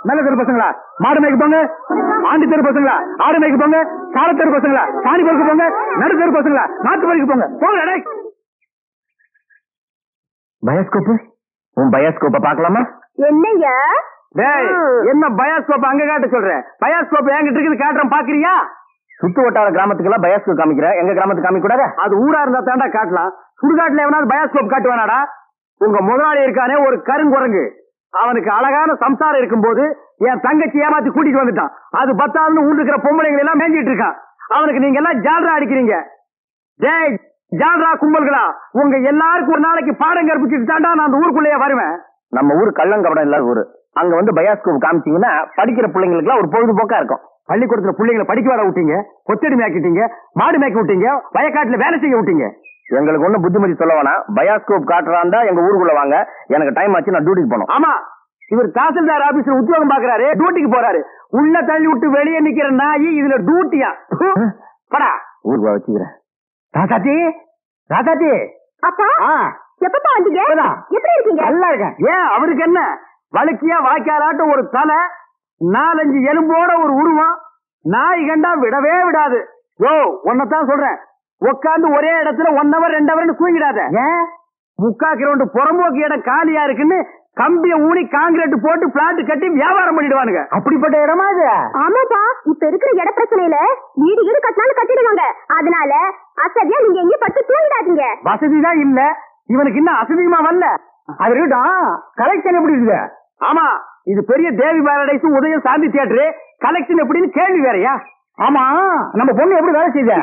நல்ல தெரு பசங்களா மாடு மேய்க்கு போங்க, ஆண்டி தெரு பசங்களா ஆடு மேய்க்கு போங்க, சால தெரு பசங்களா சாணி பொறுக்க போங்க, நடு தெரு பசங்களா நாட்டு வரைக்கும் போங்க. போங்க. பயாஸ்கோப்பு, உன் பயாஸ்கோப்ப பாக்கலாமா? என்னையா என்ன பயாஸ்கோப் அங்க காட்ட சொல்றேன்? பயாஸ்கோப் என்கிட்ட இருக்குது, காட்டுறேன், பாக்குறியா? சுத்து வட்டார கிராமத்துக்கு எல்லாம் பயாஸ்கோப் காமிக்கிற, எங்க கிராமத்துக்கு காமிக்க கூடாது? அது ஊரா இருந்தா தாண்டா காட்டலாம். சுடுகாட்டுல எவனாவது பயாஸ்கோப் காட்டுவானாடா? உங்க முதலாளி இருக்கானே ஒரு கருங்குரங்கு, அவனுக்கு அழகான சம்சாரம் இருக்கும் போது என் தங்கச்சி ஏமாத்தி கூட்டிட்டு வந்துட்டான். அது பத்தாதுன்னு ஊர் இருக்கிற பொம்பளைங்களை எல்லாம் மேஞ்சிட்டு இருக்கான். அவனுக்கு நீங்க எல்லாம் ஜால்ரா அடிக்கிறீங்க. ஜெய் ஜால்ரா கும்பல்களா, உங்க எல்லாருக்கும் ஒரு நாளைக்கு பாடம் கற்பிச்சுட்டு தாண்டா நான் அந்த ஊருக்குள்ளேயே வருவேன். நம்ம ஊர் கள்ளங்கபடம் இல்லாத ஊரு. அங்க வந்து பயாஸ்கோப் காமிச்சீங்கன்னா படிக்கிற பிள்ளைங்களுக்கு எல்லாம் ஒரு பொழுதுபோக்கா இருக்கும். பள்ளிக்கூடத்துல பிள்ளைங்களை படிக்க வர விட்டீங்க, கொத்தடி மேய்க்கிட்டீங்க, மாடு மேய்க்க விட்டீங்க, வயக்காட்டுல வேலை செய்ய விட்டீங்க. எங்களுக்கு ஒண்ணு புத்திமதி சொல்ல வேணாம். பயாஸ்கோப் காட்டுறாண்டா எங்க ஊருக்குள்ள வாங்க, எனக்கு டைம் ஆச்சு, நான் டியூட்டிக்கு போனோம். ஆமா, இவர் தாசில்தார் ஆபீஸ்ல உத்தியோகம் பாக்குறாரு, டியூட்டிக்கு போறாரு. உள்ள தள்ளி விட்டு வெளியே நிக்கிற நாயி இதுல டியூட்டியா? படா ஊருக்கு வச்சுக்கிறேன். ராசாத்தி, ராசாத்தி. அப்பா எப்பப்பா வந்தீங்க? எப்படி இருக்கீங்க? நல்லா இருக்கேன். ஏன் அவருக்கு என்ன? வழுக்கியா வாய்க்காலாட்டம் ஒரு தலை, 4-5 எலும்போட ஒரு உருவம், நாய் கண்டா விடவே விடாது. யோ ஒன்னதான் சொல்றேன், உட்காந்து ஒரே இடத்துல 1 hour 2 hour தூங்கிடாத. ஏன்? 3/4 கிலோமீட்டர் புறம்போக்கு இடம் காலியா இருக்குன்னு கம்பிய ஊனி காங்கிரீட் போட்டு பிளாட் கட்டி வியாபாரம் பண்ணிடுவானுங்க. அப்படிப்பட்ட இடமா இது? ஆமாப்பா, இப்ப இருக்கிற இட பிரச்சனையில வீடு வீடு கட்டினாலும் கட்டிடுவாங்க. அதனால அசதியா நீங்க எங்கேயும் பட்டு தூங்கிடாதீங்க. வசதி தான் இல்ல, இவனுக்கு இன்னும் அசதியுமா வரல. அது இருக்கட்டும், கலெக்ஷன் எப்படி இருக்குது? ஆமா, இது பெரிய தேவி பாரடைஸ் உதயம் சாந்தி தியேட்டரு, கலெக்ஷன் எப்படின்னு கேள்வி வேறையா? ஆமா, நம்ம பொண்ணு எப்படி வேலை செய்த?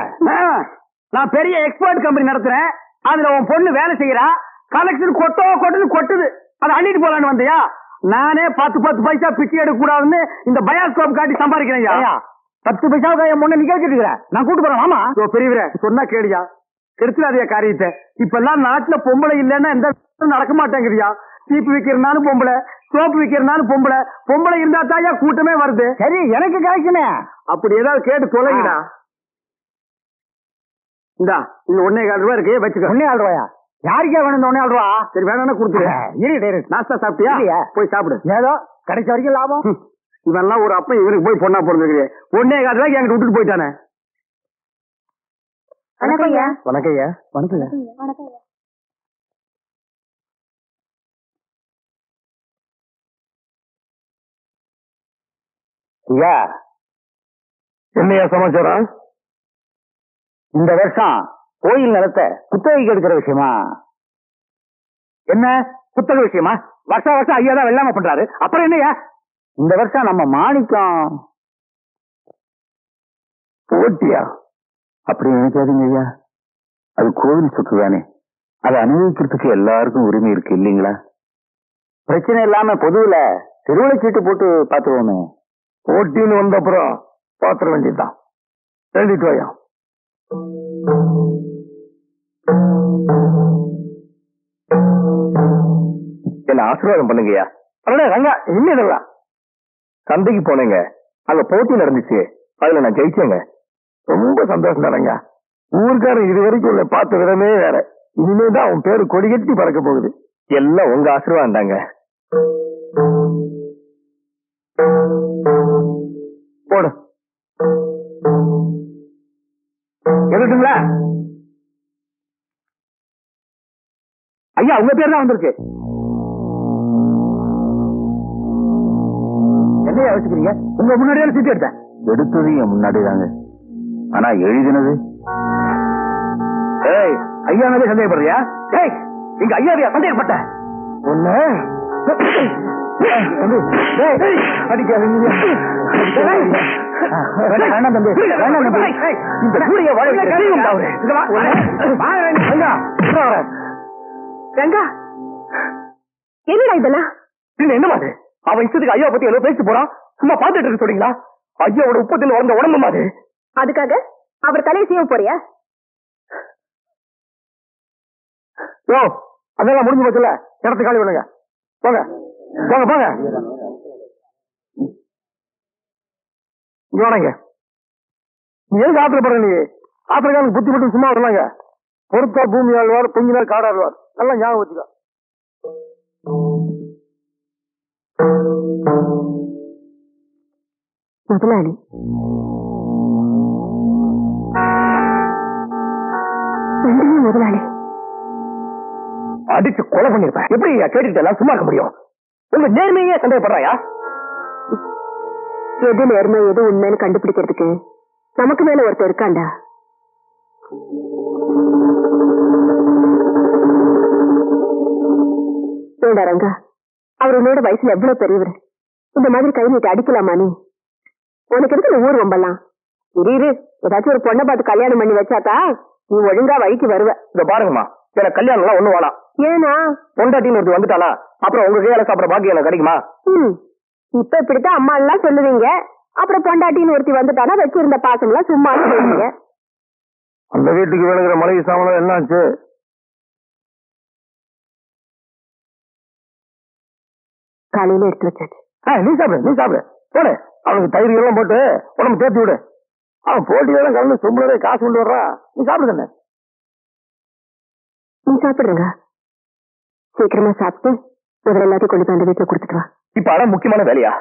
நான் பெரிய எக்ஸ்போர்ட் கம்பெனி நடத்துறேன், அதுல உன் பொண்ணு வேலை செய்யறா. கலெக்ஷன் கொட்டுது, அதை அள்ளிட்டு போலான்னு வந்தியா? நானே 10 பைசா பிச்சை எடுக்க கூடாதுன்னு இந்த பயாஸ்கோப் காட்டி சம்பாதிக்கிறேன். 10 பைசாவுக்கு என் பொண்ணு நிக்க வச்சிருக்கிறேன், நான் கூட்டு போறேன். ஆமா பெரியவரே, சொன்னா கேளியா, கெடுத்துடாதியா காரியத்தை. இப்ப எல்லாம் நாட்டுல பொம்பளை இல்லைன்னா எந்த நடக்க மாட்டேங்குதியா? சீப்பு விக்கிறனாலும் பொம்பளை, சோப்பு விக்கிறனாலும் பொம்பளை, பொம்பளை இருந்தா தாயா கூட்டமே வருது. சரி, எனக்கு கிடைக்கணும். அப்படி ஏதாவது கேட்டு தொலைங்கடா. இந்தா, இது 1.25 ரூபாய் இருக்கு, வச்சுக்க. 1.25 ரூபாயா? யாருக்கே வேணும் இந்த 1.25 ரூபா? சரி வேணா கொடுத்துரு. நாஸ்தா சாப்பிட்டியா? போய் சாப்பிடு. ஏதோ கிடைச்ச வரைக்கும் லாபம். இவெல்லாம் ஒரு அப்ப இவருக்கு போய் பொண்ணா பிறந்திருக்கிறேன். 1.25 ரூபாய்க்கு என்கிட்ட விட்டுட்டு போயிட்டானே. வணக்கம் ஐயா. வணக்கம் ஐயா. வணக்கம் ஐயா. வணக்கம் ஐயா. ஐயா, என்னையா சமாச்சாரம்? இந்த வருஷம் கோயில் நிலத்தை குத்தகைக்கு எடுக்கிற விஷயமா? என்ன குத்தகை விஷயமா? வருஷம் ஐயா தான் வெள்ளாம பண்றாரு, அப்புறம் என்னையா? இந்த வருஷம் நம்ம மாணிக்கம் போட்டியா? அப்படி நினைக்காதீங்க ஐயா, அது கோவில் சொத்து தானே, அதை அனுபவிக்கிறதுக்கு எல்லாருக்கும் உரிமை இருக்கு இல்லீங்களா? பிரச்சனை இல்லாம பொதுவுல திருவிழை சீட்டு போட்டு பாத்துருவோமே. போட்டின்னு வந்த அப்புறம் பாத்திர வேண்டியதுதான். எழுதிட்டு வாயா. என்ன ஆசீர்வாதம் பண்ணுங்கய்யா. ரங்கா, இன்னும் சந்தைக்கு போனேங்க, அங்க போட்டி நடந்துச்சு, அதுல நான் ஜெயிச்சேங்க. ரொம்ப சந்தோஷம் தானங்க. ஊருக்காரன் இதுவரைக்கும் உள்ள பார்த்த விதமே வேற. இனிமேதான் அவன் பேரு கொடி கட்டி பறக்க போகுது. எல்லாம் உங்க ஆசீர்வாதம் தாங்க. போடு. எழுதுங்களா ஐயா? உங்க பேர் தான் வந்திருக்கு. என்னையா யோசிக்கிறீங்க? உங்க முன்னாடியே சீட்டு எடுத்தேன். எடுத்தது என் முன்னாடி தாங்க, ஆனா எழுதினது ஐயா மேலே சந்தேகப்படுறியா? இங்க ஐயாவையா சந்தேகப்பட்ட? ஒண்ணு அடிக்காதீங்க. என்னடா இதெல்லாம்? என்ன மாதிரி அவன் இஷ்டத்துக்கு ஐயா பத்தி எவ்வளவு பேசிட்டு போறான், சும்மா பாத்துட்டு இருக்க சொல்றீங்களா? ஐயாவோட உப்பத்தில் வளர்ந்த உடம்பு மாதிரி. அதுக்காக அவர் தலையை செய்ய போறியா? யோ, அதெல்லாம் முடிஞ்சு போச்சுல, இடத்து காலி பண்ணுங்க. போங்க போங்க போங்க. இங்க நீ எதுக்கு ஆத்திரப்படுற நீ? ஆத்திரக்காரனுக்கு புத்தி மட்டும் சும்மா வரலாங்க. பொறுத்தா பூமி ஆழ்வார், பொங்கினார் காடாடுவார். நல்லா ஞாபகம் வச்சுக்கோ. முதலாளி, முதலாளி அடிச்சு கொலை பண்ணிருப்பேன். எப்படி கேட்டுட்டு எல்லாம் சும்மா இருக்க முடியும்? உங்க நேர்மையே சந்தேகப்படுறாயா? எது நேர்மை எது உண்மைன்னு கண்டுபிடிக்கிறதுக்கு நமக்கு மேல ஒருத்தர் இருக்காண்டா. ஏண்டா ரங்கா, அவர் உன்னோட வயசுல எவ்வளவு பெரியவர். இந்த மாதிரி கை நீட்டு அடிக்கலாமா நீ? உனக்கு இருக்கிற ஊர் ரொம்பலாம் இரு. ஏதாச்சும் ஒரு பொண்ணை பார்த்து கல்யாணம் பண்ணி வச்சாத்தா நீ ஒழுங்கா வழிக்கு வருவ. இத பாருங்கம்மா, எனக்கு கல்யாணம் எல்லாம் ஒண்ணு வேணாம். ஏனா பொண்டாட்டின்னு ஒருத்தர் வந்துட்டானா அப்புறம் உங்க கையால சாப்பிட பாக்கி எனக்கு கிடைக்குமா? இப்ப இப்படித்தான் அம்மா எல்லாம் சொல்லுவீங்க. அப்புறம் பொண்டாட்டின்னு ஒருத்தி வந்துட்டானா வச்சிருந்த பாசம் எல்லாம் சும்மா சொல்லுவீங்க. அந்த வீட்டுக்கு வேணுங்கிற மளிகை சாமான் என்னாச்சு? காலையில எடுத்து வச்சாச்சு. நீ சாப்பிடு போடு. அவனுக்கு தயிர் எல்லாம் போட்டு உடம்பு தேர்த்தி விடு. அவன் போட்டியெல்லாம் கலந்து சொம்பளே காசு கொண்டு வர்றான். நீ சாப்பிடு தானே. நீ சாப்பிடுறங்க. சீக்கிரமா சாப்பிட்டு முதல்ல எல்லாத்தையும் கொண்டு போய் அந்த வீட்டுல கொடுத்துட்டு வா. இப்ப அதான் முக்கியமான வேலையா?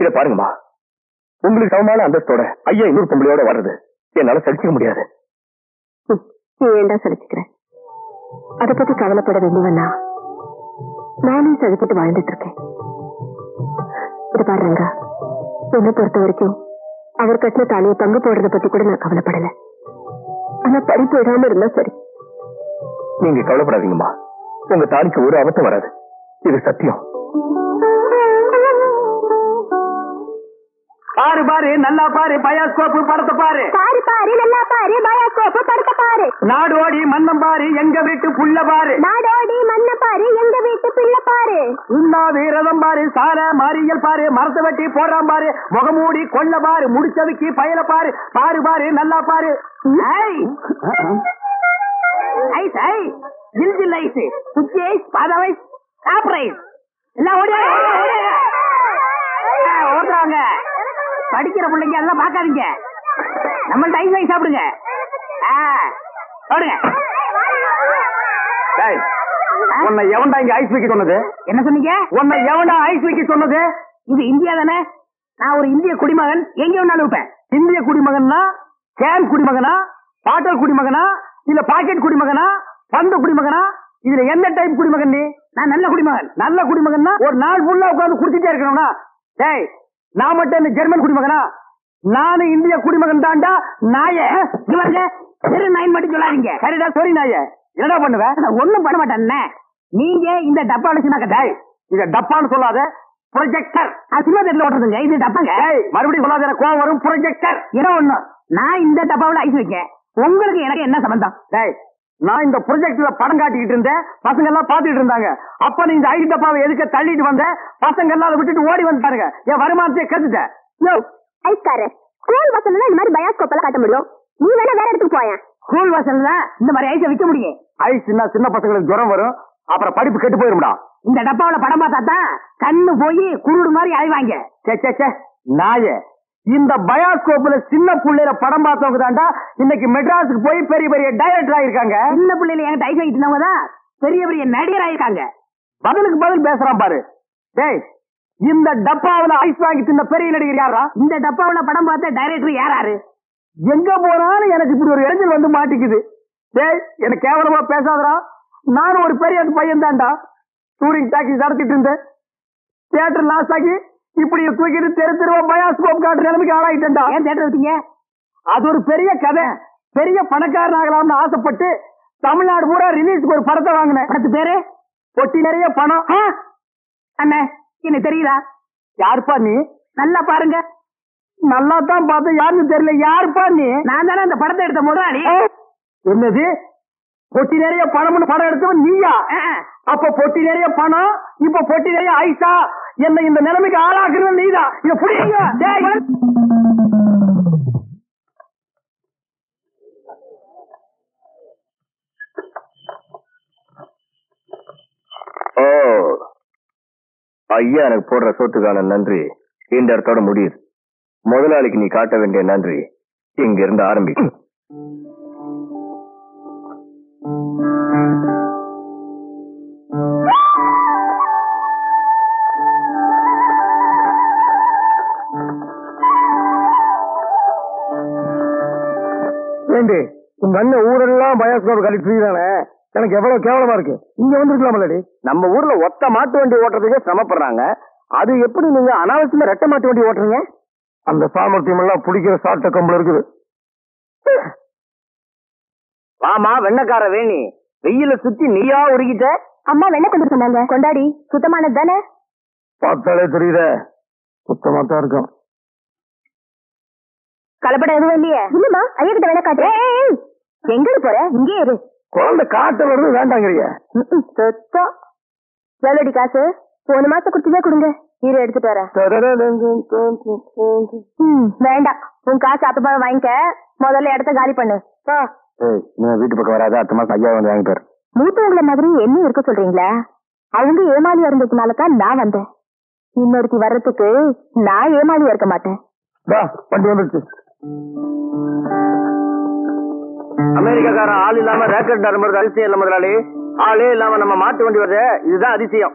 இத பாருங்கம்மா, உங்களுக்கு சமமான அந்தஸ்தோட ஐயா இன்னொரு பொம்பளையோட வர்றது என்னால சகிச்சுக்க முடியாது. நீ ஏண்டா சலிச்சுக்கிற? அதை பத்தி கவலைப்பட வேண்டியவனா? நானும் சகிச்சுட்டு வாழ்ந்துட்டு இருக்கேன். இது பாருங்க, என்னை பொறுத்த வரைக்கும் அவர் கட்டின தாலியை பங்கு போடுறத பத்தி கூட நான் கவலைப்படல. ஆனா படிப்பு விடாம இருந்தா சரி. நீங்க கவலைப்படாதீங்கம்மா, உங்க தாலிக்கு ஒரு ஆபத்தும் வராது. இது சத்தியம். பாரு பாரு நல்லா பாரு, பயாஸ்கோப்பு படத்தை பாரு. பாரு பாரு நல்லா பாரு, பயாஸ்கோப்பு படத்தை பாரு. நாடோடி மன்னம் பாரு, எங்க வீட்டு புள்ள பாரு. நாடோடி மன்ன பாரு, எங்க வீட்டு பிள்ளை பாரு. உண்ணாது ரதம் பாரு, சார மாரியல் பாரு, மரத்தை வெட்டி போடுறான் பாரு, முகமூடி கொள்ள பாரு, முடிச்சதுக்கு பயல பாரு. பாரு பாரு நல்லா பாரு. ஐஸ் ஐஸ் ஜில் ஐஸ் குச்சி ஐஸ் பாதாம் ஐஸ் காப்பர் ஐஸ் எல்லாம் ஓடுறாங்க. படிக்கிற பிள்ளைங்க அதெல்லாம் பாக்காதீங்க. நம்மள்ட்ட ஐஸ் ஐஸ் சாப்பிடுங்க. உன்னை எவன்டா இங்க ஐஸ் வைக்க சொன்னது? என்ன சொன்னீங்க? உன்னை எவன்டா ஐஸ் வைக்க சொன்னது? இது இந்தியா தானே? நான் ஒரு இந்திய குடிமகன், எங்க வேணாலும் வைப்பேன். இந்திய குடிமகன்னா கேன் குடிமகனா, பாட்டல் குடிமகனா, இல்ல பாக்கெட் குடிமகனா, பந்து குடிமகனா? இதுல எந்த டைப் குடிமகன் நீ? நான் நல்ல குடிமகன். நல்ல குடிமகன்னா ஒரு நாள் ஃபுல்லா உட்கார்ந்து குடிச்சிட்டே இருக்கணும்னா? டேய், நான் மட்டும் இந்த ஜெர்மன் குடிமகனா? நானும் இந்திய குடிமகன் தான்டா. நாயே தெரு நாயின் மட்டும் சொல்லாதீங்க. சரிடா, சரி நாயே. என்னடா பண்ணுவேன்? ஒண்ணும் பண்ண மாட்டேன். நீங்க இந்த டப்பால டேய், இத டப்பான்னு சொல்லாத, ப்ரொஜெக்டர். சினிமா தேட்டர்ல ஓட்டுறதுங்க. இது டப்பாங்க. மறுபடியும் சொல்லாத, எனக்கு கோவம் வரும். ப்ரொஜெக்டர் ஏன்னா ஒண்ணு, நான் இந்த டப்பாவில் ஐஸ் வைக்கேன். உங்களுக்கு எனக்கு என்ன சம்பந்தம்? டேய், நான் இந்த ப்ரொஜெக்ட்ல படம் காட்டிக்கிட்டு இருந்தேன், பசங்க எல்லாம் பாத்துட்டு இருந்தாங்க. அப்ப நீ இந்த ஐஸ் டப்பாவை எதுக்க தள்ளிட்டு வந்த? பசங்க எல்லாம் விட்டுட்டு ஓடி வந்துட்டாருங்க. என் வருமானத்தையே கத்துட்டேன். ஐஸ்காரர், ஸ்கூல் வாசல்ல இந்த மாதிரி பயாஸ்கோப் எல்லாம் காட்ட முடியும். நீ வேணா வேற இடத்துக்கு போயேன். ஸ்கூல் வாசல்ல இந்த மாதிரி ஐஸை விற்க முடியும். ஐஸ் சின்ன பசங்களுக்கு ஜுரம் வரும், அப்புறம் படிப்பு கெட்டு போயிரும்டா. இந்த டப்பாவில படம் பார்த்தா தான் கண்ணு போய் குருடு மாதிரி அலைவாங்க. நாயே, இந்த பயாஸ்கோப்ல சின்ன புள்ளையில படம் பார்த்தவங்க தாண்டா இன்னைக்கு மெட்ராஸுக்கு போய் பெரிய பெரிய டைரக்டர் ஆயிருக்காங்க. சின்ன புள்ளையில என்கிட்ட ஐஸ் வாங்கிட்டு இருந்தவங்க தான் பெரிய பெரிய நடிகர் ஆயிருக்காங்க. பதிலுக்கு பதில் பேசுறான் பாரு. டேய், இந்த டப்பாவில ஐஸ் வாங்கி தின்ன பெரிய நடிகர் யாரா? இந்த டப்பாவில படம் பார்த்த டைரக்டர் யாராரு? எங்க போனாலும் எனக்கு இப்படி ஒரு இடைஞ்சல் வந்து மாட்டிக்குது. டேய், எனக்கு கேவலமா பேசாதடா. நானும் ஒரு பெரிய பையன் தான்டா. டூரிங் டாக்ஸி நடத்திட்டு இருந்தேன். தியேட்டர் லாஸ் ஆகி இப்படி தூக்கிட்டு தெருவா பயாஸ்கோப் காட்டுற நிலைமைக்கு ஆளாயிட்டேன்டா. ஏன் தியேட்டர் வச்சீங்க? அது ஒரு பெரிய கதை. பெரிய பணக்காரன் ஆகலாம்னு ஆசைப்பட்டு தமிழ்நாடு பூரா ரிலீஸ்க்கு ஒரு படத்தை வாங்கினேன். படத்து பேரு பொட்டி நிறைய பணம். அண்ணே, என்ன தெரியுதா? யாருப்பா நீ? நல்லா பாருங்க. நல்லா தான் பார்த்தேன், யாருன்னு தெரியல. யாருப்பா நீ? நான் தானே அந்த படத்தை எடுத்த முதலாளி. என்னது, பொட்டி நிறைய பணம்னு படம் எடுத்தவன் நீயா? அப்ப பொட்டி நிறைய பணம், இப்ப பொட்டி நிறைய ஐசா? என்ன இந்த நிலைமைக்கு ஆளாக்குறது நீதான். இத புரியுங்க. ஓ, ஐயா எனக்கு போடுற சொத்துக்கான நன்றி இந்த இடத்தோட முடியுது. முதலாளிக்கு நீ காட்ட வேண்டிய நன்றி இங்க இருந்து ஆரம்பி. உங்க அண்ணன் ஊரெல்லாம் பயோஸ்கோப் கழிச்சுதானே, எனக்கு எவ்வளவு கேவலமா இருக்கு. இங்க வந்துருக்கலாமல்லடி. நம்ம ஊர்ல ஒத்த மாட்டு வண்டி ஓட்டுறதுக்கே சிரமப்படுறாங்க, அது எப்படி நீங்க அனாவசியமா ரெட்டை மாட்டு வண்டி ஓட்டுறீங்க? அந்த சாமர்த்தியம் எல்லாம் பிடிக்கிற சாட்ட கம்பளம் இருக்குது. ஆமா, வெண்ணக்கார வேணி, வெயில சுத்தி நீயா உருகிட்ட. அம்மா வெண்ணெய் கொண்டு சொன்னாங்க, கொண்டாடி. சுத்தமானது தானே? பார்த்தாலே தெரியுத, சுத்தமா தான் இருக்கும். கலப்படம் எதுவும் இல்லையே? இல்லம்மா, ஐயா கிட்ட வேணா காட்டு. எங்க போற? இங்கே இரு. குழந்தை காட்ட வருது வேண்டாங்கிறிய. சுத்தம். எவ்வளோடி காசு? போன மாசம் குடுத்துதே கொடுங்க, இரு எடுத்துட்டு வரேன். வேண்டாம், உன் காசு அப்ப வாங்கிக்க. முதல்ல இடத்த காலி பண்ணு. வீட்டு பக்கம் வராது, அடுத்த மாசம் 5000 வந்து வாங்கிட்டு. மூத்தவங்கள மாதிரி என்ன இருக்க சொல்றீங்களா? அவங்க ஏமாளியா இருந்ததுனாலதான் நான் வந்தேன். இன்னொருத்தி வர்றதுக்கு நான் ஏமாளியா இருக்க மாட்டேன். வண்டி வந்துருச்சு. அமெரிக்காக்காரன் ஆள் இல்லாம ரேக்கெட் ஆடும்போது அதிசயம் இல்ல முதலாளி. ஆளே இல்லாம நம்ம மாட்டு வண்டி வருது, இதுதான் அதிசயம்.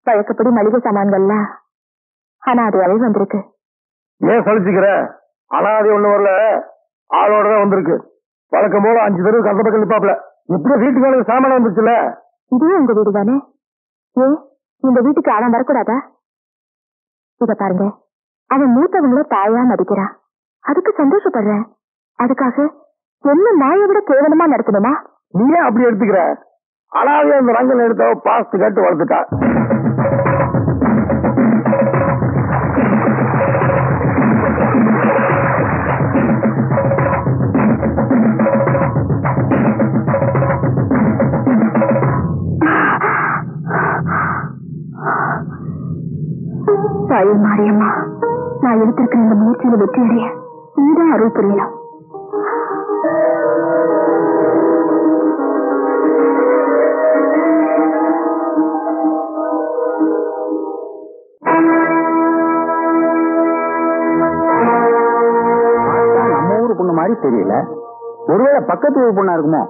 பழக்கப்படி மளிகை சாமான்கள்ல, ஆனா அது அளவு வந்திருக்கு. ஏன் சலிச்சுக்கிற? ஆனா அது ஒண்ணு வரல, ஆளோட தான் வந்திருக்கு. வழக்கம் போல 5 பேருக்கு அந்த பக்கம் நிப்பாப்ல. எப்படி வீட்டுக்கு சாமான வந்துருச்சுல. இதுவே உங்க வீடு தானே? ஏன் இந்த வீட்டுக்கு அவன் வரக்கூடாதா? இத பாருங்க, அவன் மூத்தவங்கள தாயா மதிக்கிறான், அதுக்கு சந்தோஷப்படுறேன். அதுக்காக என்ன நாயை விட கேவலமா நடத்தணுமா? நீ ஏன் அப்படி எடுத்துக்கிற? அனாவே அந்த ரங்கல் எடுத்த பாஸ்ட் கட்டு வளர்த்துட்டா. தாயே மாரியம்மா, நான் எடுத்திருக்கிற இந்த முயற்சியில வெற்றி அடைய நீதான் அருள் புரியலாம். நம்ம ஊரு பொண்ணு மாதிரி தெரியல, ஒருவேளை பக்கத்து ஊர் பொண்ணா இருக்குமோ?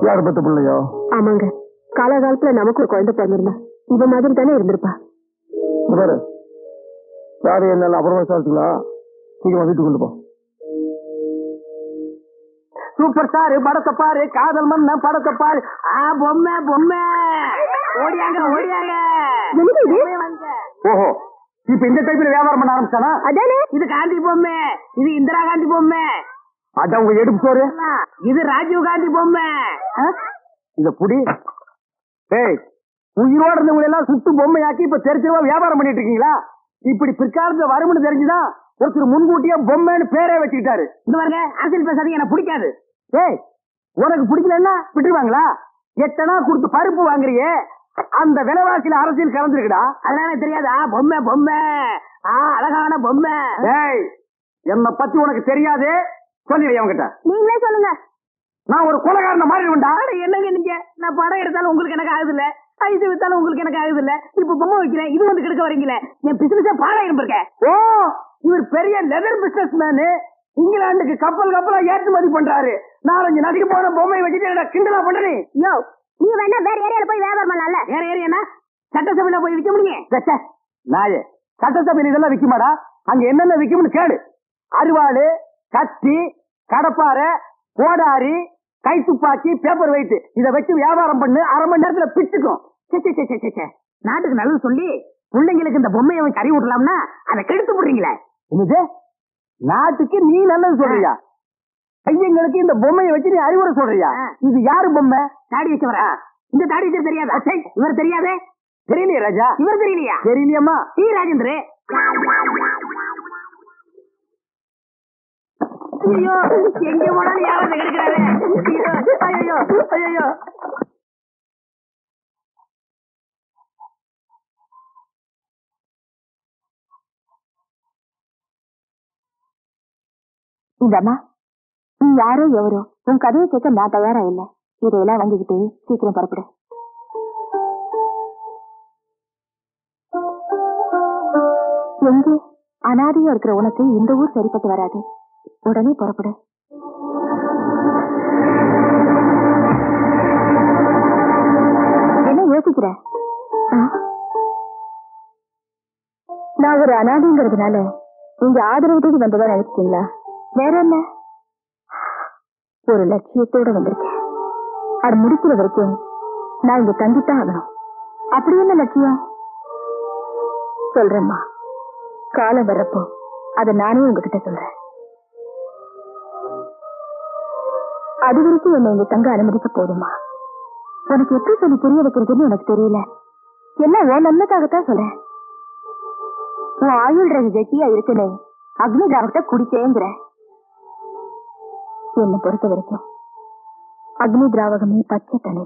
யாரு பத்த பிள்ளையோ? ஆமாங்க, காலகாலத்துல நமக்கு ஒரு குழந்தை பிறந்திருந்தா இவ மாதிரி தானே இருந்திருப்பா. பாரு, யாரு என்ன அப்புறமா விசாரிச்சுங்களா? சீக்கிரமா வீட்டுக்கு கொண்டு போ. சூப்பர் ஸ்டார் படத்தை பாரு, காதல் மன்ன படத்தை பாரு. பொம்மை பொம்மை ஓடியாங்க ஓடியாங்க. ஓஹோ, இப்ப இந்த டைப்ல வியாபாரம் பண்ண ஆரம்பிச்சானா? அதானே, இது காந்தி பொம்மை, இது இந்திரா காந்தி பொம்மை. அதான் உங்க எடுப்பு சோறு. இது ராஜீவ் காந்தி பொம்மை. இத புடி. ஏய், உயிரோட இருந்தவங்க எல்லாம் சுட்டு பொம்மையாக்கி இப்ப தெரிஞ்சவா வியாபாரம் பண்ணிட்டு இருக்கீங்களா? இப்படி பிற்காலத்துல வரும்னு தெரிஞ்சுதான் ஒருத்தர் முன்கூட்டியே பொம்மைன்னு பேரே வச்சுக்கிட்டாரு. இந்த பாருங்க, அரசியல் பேசாதீங்க, எனக்கு பிடிக்காது. ஏய், உனக்கு பிடிக்கலன்னா விட்டுருவாங்களா? 8 அணா கொடுத்து பருப்பு வாங்குறியே, அந்த விலைவாசியில அரசியல் கலந்துருக்குடா. அதனால தெரியாதா? பொம்மை பொம்மை, அழகான பொம்மை. ஏய், என்னை பத்தி உனக்கு தெரியாது, சொல்லிடுறேன் அவங்கிட்ட. நீங்களே சொல்லுங்க. நான் ஒரு கொலைகாரன மாறிடுவேன்டா. என்னங்க நீங்க? நான் படம் எடுத்தாலும் உங்களுக்கு எனக்கு ஆகுது இல்ல, ஐஸ் வித்தாலும் உங்களுக்கு எனக்கு ஆகுது இல்ல, இப்ப பொம்மை வைக்கிறேன், இது வந்து கெடுக்க வரீங்களே, என் பிசினஸே பாடாயிரம் இருக்கேன். ஓ, இவர் பெரிய லெதர் பிசினஸ் மேனு, இங்கிலாந்துக்கு கப்பலா ஏற்றுமதி பண்றாரு. 4-5 நதிக்கு போன பொம்மை வச்சுட்டு கிண்டலா பண்றீ? யோ, நீ வேணா வேற ஏரியால போய் வியாபாரம் பண்ணலாம்ல. வேற ஏரியானா சட்டசபையில போய் விற்க முடியும்? நாயே, சட்டசபையில இதெல்லாம் விக்குமாடா? அங்க என்னென்ன விக்கும்னு கேடு. அருவாடு, கத்தி, கடப்பாறை, கோடாரி, கை துப்பாக்கி, பேப்பர் வெயிட், இதை வச்சு வியாபாரம் பண்ணு, 1/2 மணி நேரத்துல பிச்சுக்கும். நாட்டுக்கு நல்லது சொல்லி பிள்ளைங்களுக்கு இந்த பொம்மையை வச்சு அறிவு விடலாம்னா அதை கெடுத்து போடுறீங்களே. என்னது? நாட்டுக்கு நீ நல்லது சொல்றியா? பையங்களுக்கு இந்த பொம்மையை வச்சு நீ அறிவுரை சொல்றியா? இது யாரு பொம்மை? தாடி வச்சவரா? இந்த தாடி வச்ச தெரியாதா? இவர் தெரியாதே? தெரியலையா ராஜா? இவர் தெரியலையா? தெரியலையம்மா. டி ராஜேந்திர. ஐயோ, எங்க போனாலும் யாராவது கிடைக்கிறாரு. ஐயோ ஐயோ. இந்தம்மா, நீ யாரோ எவரோ உன் கதையை கேட்க நான் தயாரா இல்லை. இதையெல்லாம் வாங்கிக்கிட்டு சீக்கிரம் புறப்படு. எங்கே அனாதையா இருக்கிற உனக்கு இந்த ஊர் சரிப்பட்டு வராது. உடனே புறப்படு. என்ன யோசிக்கிற? நான் ஒரு அனாதைங்கிறதுனால நீங்க ஆதரவு தேடி வந்ததா நினைச்சிட்டீங்களா? வேற என்ன, ஒரு லட்சியத்தோட வந்திருக்கேன். அது முடிக்கிற வரைக்கும் நான் இங்க தங்கித்தான் ஆகணும். அப்படி என்ன லட்சியம் சொல்றேம்மா. காலம் வர்றப்போ அதை நானே உங்ககிட்ட சொல்றேன். அது வரைக்கும் என்னை இங்க தங்க அனுமதிக்க போதுமா? உனக்கு எப்படி சொல்லி புரிய வைக்கிறதுன்னு எனக்கு தெரியல. என்ன உன் நன்மைக்காகத்தான் சொல்றேன். உன் ஆயுள் ரகு கெட்டியா இருக்குன்னு அக்னி திராவகத்தை குடிச்சேங்கிற. என்னை பொறுத்த வரைக்கும் அக்னி திராவகமே பச்சை தண்ணி.